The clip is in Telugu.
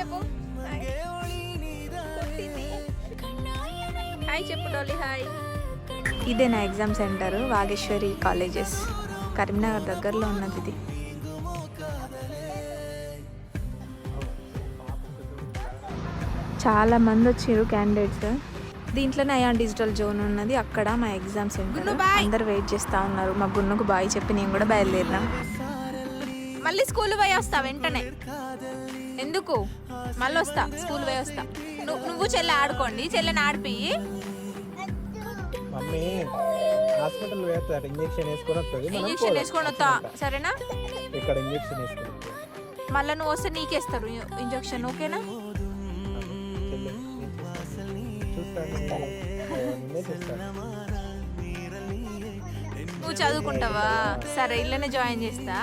చెప్పు హాయ్ చెప్పు డోలీ హాయ్. ఇదే నా exam centre Vageshwari colleges, Karimnagar దగ్గరలో ఉన్నది ఇది. చాలా మంది వచ్చారు క్యాండిడేట్స్. దీంట్లోనే అయాన్ డిజిటల్ జోన్ ఉన్నది, అక్కడ మా ఎగ్జామ్ సెంటర్. అందరు వెయిట్ చేస్తూ ఉన్నారు. మా గున్నుకు బాయ్ చెప్పి నేను కూడా బయలుదేరినా. మళ్ళీ స్కూల్ పోయి వస్తా వెంటనే. ఎందుకు మళ్ళీ వస్తా, స్కూల్ పోయి వస్తా. నువ్వు చెల్లె ఆడుకోండి, చెల్లెని ఆడిపి. ఇంజక్షన్ వేసుకొని వస్తా సరేనా? మళ్ళీ నువ్వు వస్తే నీకేస్తారు ఇంజక్షన్, ఓకేనా? నువ్వు చదువుకుంటావా? సరే ఇళ్ళనే జాయిన్ చేస్తా.